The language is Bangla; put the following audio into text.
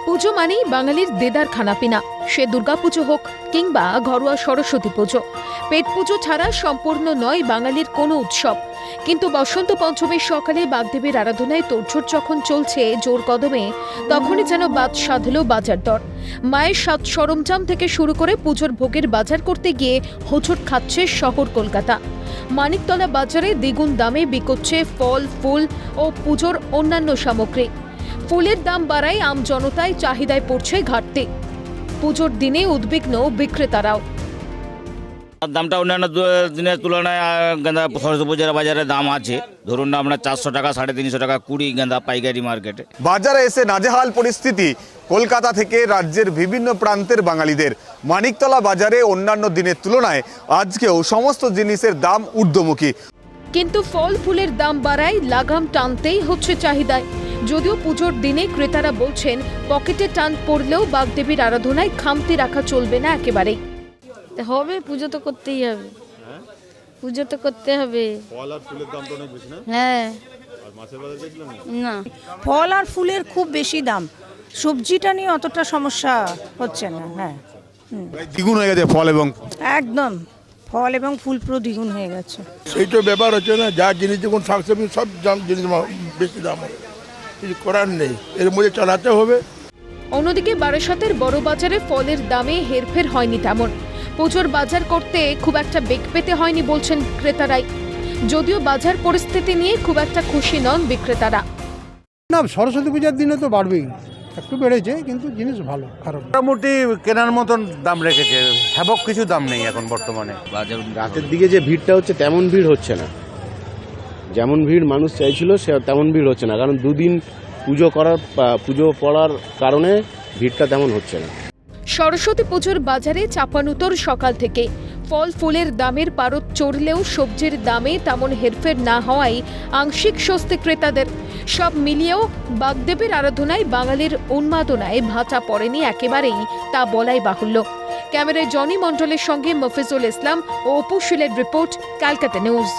পুজো মানেই বাঙালির দেদার খানাপিনা, সে দুর্গাপুজো হোক কিংবা ঘরোয়া সরস্বতী পুজো। পেট পুজো ছাড়া সম্পূর্ণ নয় বাঙালির কোনো উৎসব। কিন্তু বসন্ত পঞ্চমীর সকালে বাগদেবীর আরাধনায় তোড়জোড় যখন চলছে জোর কদমে, তখনই যেন বাদ সাধল বাজার দর। মায়ের সাজ সরঞ্জাম থেকে শুরু করে পুজোর ভোগের বাজার করতে গিয়ে হোঁচট খাচ্ছে শহর কলকাতা। মানিকতলা বাজারে দ্বিগুণ দামে বিকোচ্ছে ফল, ফুল ও পুজোর অন্যান্য সামগ্রী। ফুলের দাম বাড়ায় আম জনতায় চাহিদায় পড়ছে ঘাটতি। পুজোর দিনে উদ্বিগ্ন বিক্রেতারাও। দামটা অন্যান্য দিনের তুলনায় গেঁদা সরস্বতী পূজার বাজারে দাম আছে, ধরুন না আপনার 400 টাকা, 350 টাকা কুড়ি গেঁদা পাইকারি মার্কেটে। বাজারে এসে নাজেহাল পরিস্থিতি কলকাতা থেকে রাজ্যের বিভিন্ন প্রান্তের বাঙালিদের। মানিকতলা বাজারে অন্যান্য দিনের তুলনায় আজকেও সমস্ত জিনিসের দাম ঊর্ধ্বমুখী। কিন্তু ফল ফুলের দাম বাড়ায় লাগাম টানতেই হচ্ছে চাহিদায়। যদিও পুজোর দিনে ক্রেতারা বলছেন পকেটে টান পড়লেও বাগদেবীর আরাধনায় খামতি রাখা চলবে না একেবারেই। হবে, পুজো তো করতেই হবে। পুজো তো করতে হবে। ফল আর ফুলের দাম তো অনেক বেশি না? হ্যাঁ। আর মাছের বাজার দেখলেন না, ফল আর ফুলের খুব বেশি দাম, সবজিটা নিয়ে অতটা সমস্যা হচ্ছে না। হ্যাঁ, দ্বিগুণ হয়ে গেছে ফল এবং একদম ফল এবং ফুল পুরো দ্বিগুণ হয়ে গেছে। সেই তো ব্যাপার হচ্ছে না, যা জিনিস যখন শাকসবজি সব দাম জিনিস বেশি দাম হয়, কিছু করার নেই, এর মধ্যে চালাতে হবে। অন্যদিকে বারাসাতের বড় বাজারে ফলের দামে হেরফের হয়নি তেমন। পুজোর বাজার করতে খুব একটা বেগ পেতে হয়নি বলছেন ক্রেতারাই। যদিও বাজার পরিস্থিতি নিয়ে খুব একটা খুশি নন বিক্রেতারা। না, সরস্বতী পূজার দিনে তো বাড়বেই, একটু বেড়েছে কিন্তু জিনিস ভালো, খারাপ না। মোটামুটি কেনার মতন দাম রেখেছে, হ্যাবক কিছু দাম নেই এখন বর্তমানে। রাতের দিকে যে ভিড়টা হচ্ছে তেমন ভিড় হচ্ছে না, যেমন ভিড় মানুষ চাইছিল সে তেমন ভিড় হচ্ছে না, কারণ দুদিন পুজো পড়ার কারণে ভিড়টা তেমন হচ্ছে না। সরস্বতী পুজোর বাজারে চাপানুতোর সকাল থেকে। ফল ফুলের দামের পারদ চড়লেও সবজির দামে তেমন হেরফের না হওয়ায় আংশিক স্বস্তি ক্রেতাদের। সব মিলিয়েও বাগদেবীর আরাধনায় বাঙালির উন্মাদনায় ভাটা পড়েনি একেবারেই, তা বলাই বাহুল্য। ক্যামেরায় জনি মণ্ডলের সঙ্গে মফিজুল ইসলাম ও অপু শীলের রিপোর্ট, ক্যালকাটা নিউজ।